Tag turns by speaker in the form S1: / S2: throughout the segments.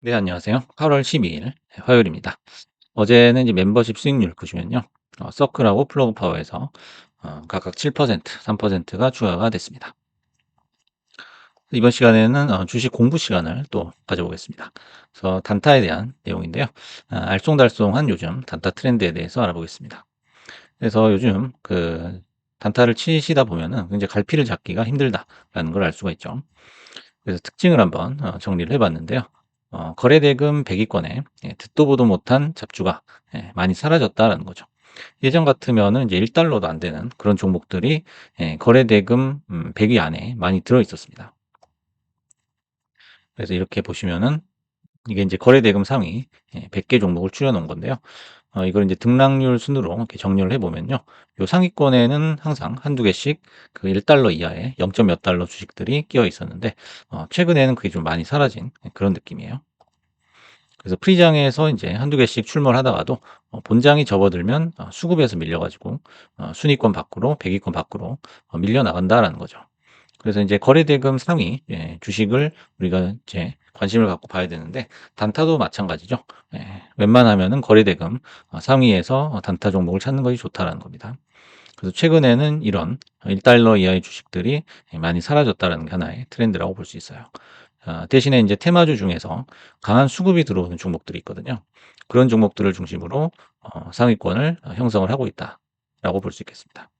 S1: 네, 안녕하세요. 8월 12일 화요일입니다. 어제는 이제 멤버십 수익률 보시면요. 서클하고 플러그 파워에서 각각 7%, 3%가 추가가 됐습니다. 이번 시간에는 주식 공부 시간을 또 가져보겠습니다. 그래서 단타에 대한 내용인데요. 알쏭달쏭한 요즘 단타 트렌드에 대해서 알아보겠습니다. 그래서 요즘 그 단타를 치시다 보면은 굉장히 갈피를 잡기가 힘들다라는 걸 알 수가 있죠. 그래서 특징을 한번 정리를 해봤는데요. 거래대금 100위권에 듣도 보도 못한 잡주가 많이 사라졌다라는 거죠. 예전 같으면은 이제 1달러도 안 되는 그런 종목들이 거래대금 100위 안에 많이 들어 있었습니다. 그래서 이렇게 보시면은 이게 이제 거래대금 상위 100개 종목을 추려 놓은 건데요. 이걸 이제 등락률 순으로 이렇게 정렬을 해보면요. 요 상위권에는 항상 한두 개씩 그 1달러 이하의 0. 몇 달러 주식들이 끼어 있었는데, 최근에는 그게 좀 많이 사라진 그런 느낌이에요. 그래서 프리장에서 이제 한두 개씩 출몰 하다가도 본장이 접어들면 수급에서 밀려가지고 순위권 밖으로, 100위권 밖으로 밀려 나간다라는 거죠. 그래서 이제 거래대금 상위 주식을 우리가 이제 관심을 갖고 봐야 되는데, 단타도 마찬가지죠. 웬만하면은 거래대금 상위에서 단타 종목을 찾는 것이 좋다라는 겁니다. 그래서 최근에는 이런 1달러 이하의 주식들이 많이 사라졌다는 게 하나의 트렌드라고 볼 수 있어요. 대신에 이제 테마주 중에서 강한 수급이 들어오는 종목들이 있거든요. 그런 종목들을 중심으로 상위권을 형성을 하고 있다라고 볼 수 있겠습니다.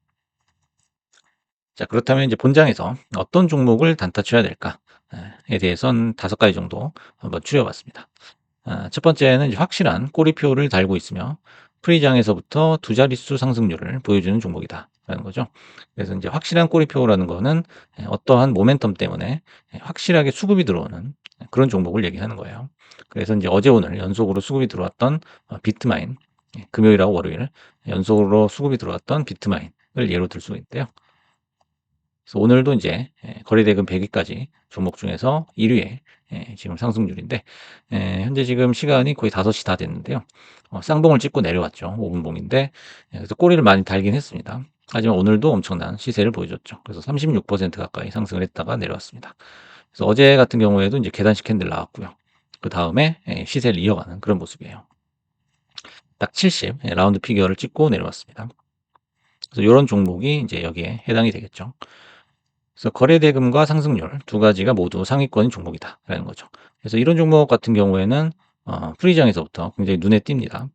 S1: 자, 그렇다면 이제 본장에서 어떤 종목을 단타 쳐야 될까에 대해서는 5가지 정도 한번 추려봤습니다. 첫 번째는 이제 확실한 꼬리표를 달고 있으며 프리장에서부터 두 자릿수 상승률을 보여주는 종목이다라는 거죠. 그래서 이제 확실한 꼬리표라는 거는 어떠한 모멘텀 때문에 확실하게 수급이 들어오는 그런 종목을 얘기하는 거예요. 그래서 이제 어제 오늘 연속으로 수급이 들어왔던 비트마인, 금요일하고 월요일 연속으로 수급이 들어왔던 비트마인을 예로 들 수가 있대요. 그래서 오늘도 이제 거래대금 100위까지 종목 중에서 1위에 지금 상승률인데, 현재 지금 시간이 거의 5시 다 됐는데요. 쌍봉을 찍고 내려왔죠. 5분봉인데, 그래서 꼬리를 많이 달긴 했습니다. 하지만 오늘도 엄청난 시세를 보여줬죠. 그래서 36% 가까이 상승을 했다가 내려왔습니다. 그래서 어제 같은 경우에도 이제 계단식 캔들 나왔고요. 그 다음에 시세를 이어가는 그런 모습이에요. 딱 70 라운드 피겨를 찍고 내려왔습니다. 그래서 이런 종목이 이제 여기에 해당이 되겠죠. 그래서 거래대금과 상승률 두 가지가 모두 상위권인 종목이다라는 거죠. 그래서 이런 종목 같은 경우에는 프리장에서부터 굉장히 눈에 띕니다.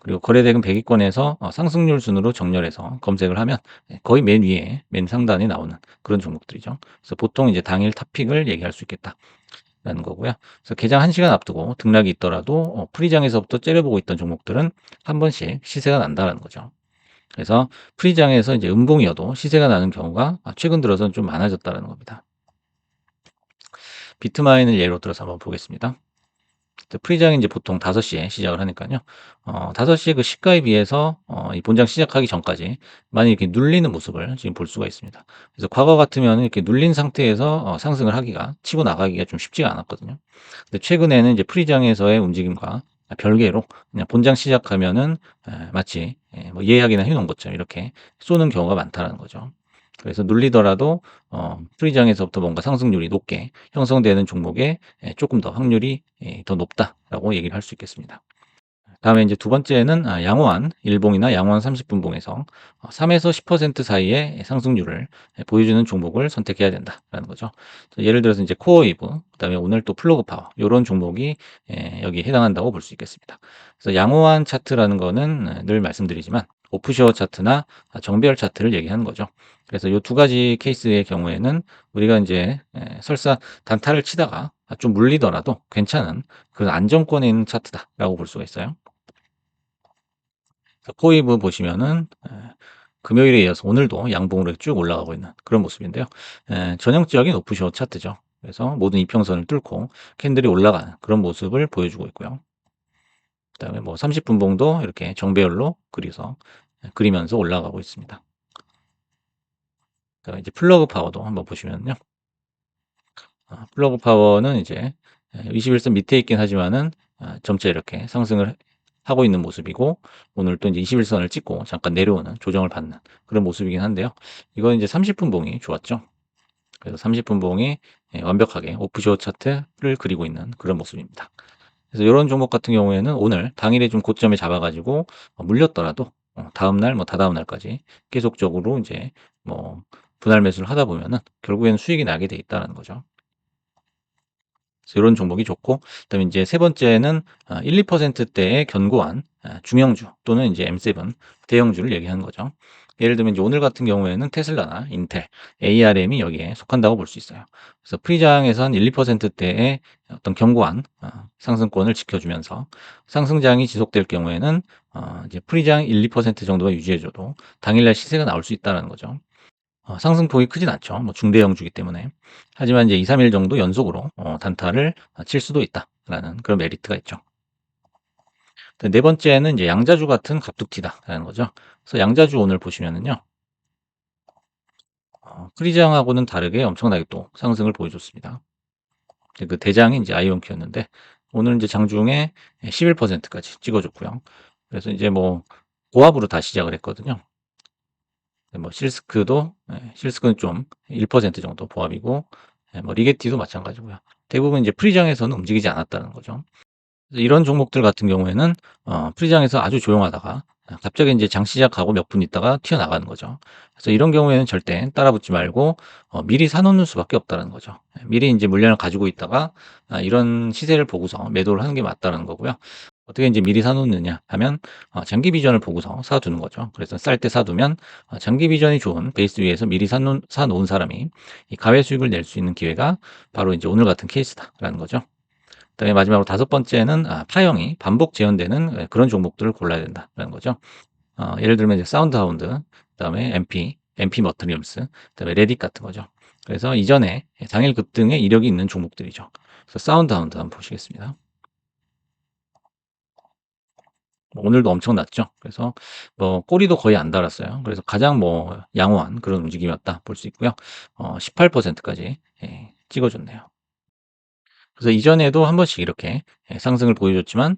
S1: 그리고 거래대금 100위권에서 상승률 순으로 정렬해서 검색을 하면 거의 맨 위에, 맨 상단에 나오는 그런 종목들이죠. 그래서 보통 이제 당일 탑픽을 얘기할 수 있겠다라는 거고요. 그래서 개장 1시간 앞두고 등락이 있더라도 프리장에서부터 째려보고 있던 종목들은 한 번씩 시세가 난다라는 거죠. 그래서 프리장에서 이제 음봉이어도 시세가 나는 경우가 최근 들어서는 좀 많아졌다는 겁니다. 비트마인을 예로 들어서 한번 보겠습니다. 프리장이 이제 보통 5시에 시작을 하니까요. 5시에 그 시가에 비해서 이 본장 시작하기 전까지 많이 이렇게 눌리는 모습을 지금 볼 수가 있습니다. 그래서 과거 같으면 이렇게 눌린 상태에서 상승을 하기가, 치고 나가기가 좀 쉽지가 않았거든요. 근데 최근에는 이제 프리장에서의 움직임과 별개로 그냥 본장 시작하면은 마치 뭐 예약이나 해놓은 것처럼 이렇게 쏘는 경우가 많다는 거죠. 그래서 눌리더라도 프리장에서부터 뭔가 상승률이 높게 형성되는 종목에 조금 더 확률이 더 높다라고 얘기를 할 수 있겠습니다. 다음에 이제 두 번째는 양호한 일봉이나 양호한 30분봉에서 3에서 10% 사이의 상승률을 보여주는 종목을 선택해야 된다라는 거죠. 예를 들어서 이제 코어 이브, 그다음에 오늘 또 플러그 파워 이런 종목이 여기에 해당한다고 볼 수 있겠습니다. 그래서 양호한 차트라는 거는 늘 말씀드리지만 오프쇼어 차트나 정배열 차트를 얘기하는 거죠. 그래서 이 두 가지 케이스의 경우에는 우리가 이제 설사 단타를 치다가 좀 물리더라도 괜찮은 그런 안정권에 있는 차트다라고 볼 수가 있어요. 코이브 보시면은 금요일에 이어서 오늘도 양봉으로 쭉 올라가고 있는 그런 모습인데요. 전형적인 오프쇼 차트죠. 그래서 모든 이평선을 뚫고 캔들이 올라가는 그런 모습을 보여주고 있고요. 그다음에 뭐 30분봉도 이렇게 정배열로 그리면서 올라가고 있습니다. 그다음에 이제 플러그 파워도 한번 보시면요. 플러그 파워는 이제 21선 밑에 있긴 하지만은 점차 이렇게 상승을 하고 있는 모습이고, 오늘 또 이제 21선을 찍고 잠깐 내려오는 조정을 받는 그런 모습이긴 한데요. 이건 이제 30분 봉이 좋았죠. 그래서 30분 봉이 완벽하게 오프쇼 차트를 그리고 있는 그런 모습입니다. 그래서 요런 종목 같은 경우에는 오늘 당일에 좀 고점에 잡아 가지고 물렸더라도 다음 날 뭐 다다음 날까지 계속적으로 인제 뭐 분할 매수를 하다 보면은 결국에는 수익이 나게 돼 있다라는 거죠. 그래서 요런 종목이 좋고, 그다음에 인제 세 번째는 1-2% 대의 견고한 중형주 또는 인제 M7 대형주를 얘기하는 거죠. 예를 들면 이제 오늘 같은 경우에는 테슬라나 인텔, ARM이 여기에 속한다고 볼 수 있어요. 그래서 프리장에서 한 1-2% 대의 어떤 견고한 상승권을 지켜주면서 상승장이 지속될 경우에는 이제 프리장 1-2% 정도가 유지해 줘도 당일날 시세가 나올 수 있다라는 거죠. 상승폭이 크진 않죠. 뭐 중대형주기 때문에. 하지만 이제 2-3일 정도 연속으로 단타를 칠 수도 있다라는 그런 메리트가 있죠. 네 번째는 이제 양자주 같은 갑툭튀다라는 거죠. 그래서 양자주 오늘 보시면은요. 프리장하고는 다르게 엄청나게 또 상승을 보여줬습니다. 이제 그 대장이 이제 아이온큐였는데 오늘 이제 장중에 11% 까지 찍어줬고요. 그래서 이제 뭐 고압으로 다 시작을 했거든요. 네, 뭐 실스크도 실스크는 좀 1% 정도 보합이고, 뭐 리게티도 마찬가지고요. 대부분 이제 프리장에서는 움직이지 않았다는 거죠. 그래서 이런 종목들 같은 경우에는 프리장에서 아주 조용하다가 갑자기 인제 장 시작하고 몇 분 있다가 튀어나가는 거죠. 그래서 이런 경우에는 절대 따라붙지 말고 미리 사 놓는 수밖에 없다는 거죠. 미리 인제 물량을 가지고 있다가 이런 시세를 보고서 매도를 하는 게 맞다는 거고요. 어떻게 인제 미리 사 놓느냐 하면 장기 비전을 보고서 사 두는 거죠. 그래서 쌀 때 사 두면 장기 비전이 좋은 베이스 위에서 미리 사 놓은 사람이 이 가외 수익을 낼 수 있는 기회가 바로 인제 오늘 같은 케이스다라는 거죠. 그다음에 마지막으로 다섯 번째는 파형이 반복 재현되는 그런 종목들을 골라야 된다라는 거죠. 예를 들면 이제 사운드하운드, 그다음에 MP 머터리얼스, 그다음에 레딧 같은 거죠. 그래서 이전에 당일 급등의 이력이 있는 종목들이죠. 그래서 사운드하운드 한번 보시겠습니다. 뭐 오늘도 엄청났죠. 그래서 뭐 꼬리도 거의 안 달았어요. 그래서 가장 뭐 양호한 그런 움직임이었다 볼 수 있고요. 18% 까지 찍어줬네요. 그래서 이전에도 한 번씩 이렇게 상승을 보여줬지만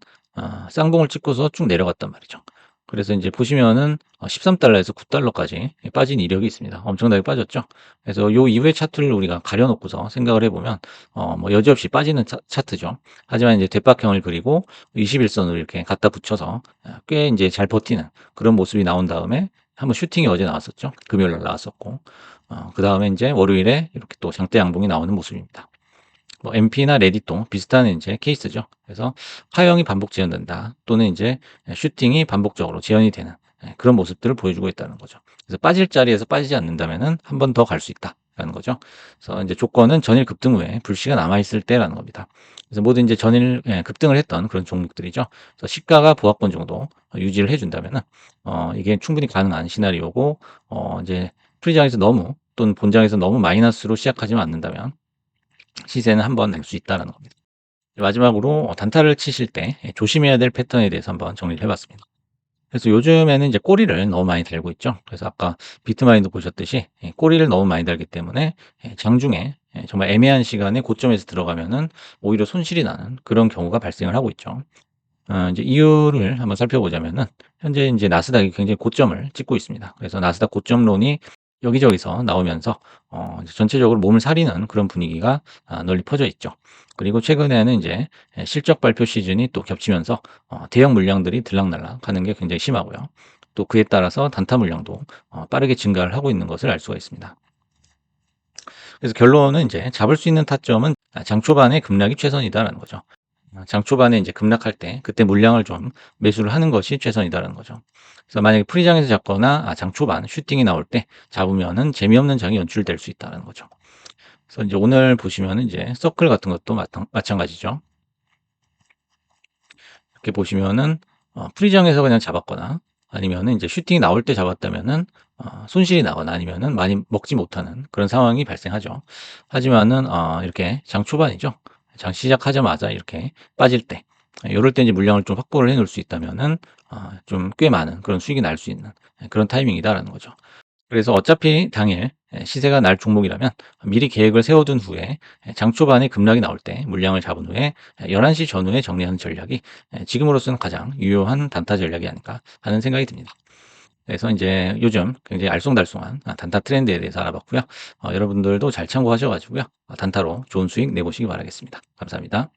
S1: 쌍봉을 찍고서 쭉 내려갔단 말이죠. 그래서 인제 보시면은 13달러에서 9달러까지 빠진 이력이 있습니다. 엄청나게 빠졌죠. 그래서 요 이후의 차트를 우리가 가려 놓고서 생각을 해 보면 뭐 여지없이 빠지는 차트죠. 하지만 인제 뒷박형을 그리고 21 선으로 이렇게 갖다 붙여서 꽤 인제 잘 버티는 그런 모습이 나온 다음에 한번 슈팅이 어제 나왔었죠. 금요일 날 나왔었고 그다음에 인제 월요일에 이렇게 또 장대 양봉이 나오는 모습입니다. 뭐 MP나 레딧도 비슷한 인제 케이스죠. 그래서 하형이 반복 재현된다. 또는 인제 슈팅이 반복적으로 재현이 되는 그런 모습들을 보여주고 있다는 거죠. 그래서 빠질 자리에서 빠지지 않는다면은 한 번 더 갈 수 있다라는 거죠. 그래서 인제 조건은 전일 급등 후에 불씨가 남아 있을 때라는 겁니다. 그래서 모두 인제 전일 급등을 했던 그런 종목들이죠. 그래서 시가가 보합권 정도 유지를 해 준다면은 이게 충분히 가능한 시나리오고, 인제 프리장에서 너무 또는 본장에서 너무 마이너스로 시작하지만 않는다면 시세는 한번 낼 수 있다라는 겁니다. 마지막으로 단타를 치실 때 조심해야 될 패턴에 대해서 한번 정리를 해 봤습니다. 그래서 요즘에는 이제 꼬리를 너무 많이 달고 있죠. 그래서 아까 비트마인도 보셨듯이 꼬리를 너무 많이 달기 때문에 장중에 정말 애매한 시간에 고점에서 들어가면은 오히려 손실이 나는 그런 경우가 발생을 하고 있죠. 이제 이유를 한번 살펴보자면은 현재 인제 나스닥이 굉장히 고점을 찍고 있습니다. 그래서 나스닥 고점론이 여기저기서 나오면서 이제 전체적으로 몸을 사리는 그런 분위기가 널리 퍼져 있죠. 그리고 최근에는 인제 실적 발표 시즌이 또 겹치면서 대형 물량들이 들락날락하는 게 굉장히 심하고요. 또 그에 따라서 단타 물량도 빠르게 증가를 하고 있는 것을 알 수가 있습니다. 그래서 결론은 인제 잡을 수 있는 타점은 장 초반에 급락이 최선이다라는 거죠. 장 초반에 인제 급락할 때 그때 물량을 좀 매수를 하는 것이 최선이다라는 거죠. 그래서 만약에 프리장에서 잡거나 장 초반 슈팅이 나올 때 잡으면은 재미없는 장이 연출될 수 있다는 거죠. 그래서 인제 오늘 보시면은 이제 서클 같은 것도 마찬가지죠. 이렇게 보시면은 프리장에서 그냥 잡았거나 아니면은 인제 슈팅이 나올 때 잡았다면은 손실이 나거나 아니면은 많이 먹지 못하는 그런 상황이 발생하죠. 하지만은 이렇게 장 초반이죠. 장 시작하자마자 이렇게 빠질 때 요럴 때 인제 물량을 좀 확보를 해 놓을 수 있다면은 좀 꽤 많은 그런 수익이 날 수 있는 그런 타이밍이다라는 거죠. 그래서 어차피 당일 시세가 날 종목이라면 미리 계획을 세워둔 후에 장 초반에 급락이 나올 때 물량을 잡은 후에 11시 전후에 정리하는 전략이 지금으로서는 가장 유효한 단타 전략이 아닐까 하는 생각이 듭니다. 그래서 이제 요즘 굉장히 알쏭달쏭한 단타 트렌드에 대해서 알아봤고요. 여러분들도 잘 참고하셔 가지고요. 단타로 좋은 수익 내보시기 바라겠습니다. 감사합니다.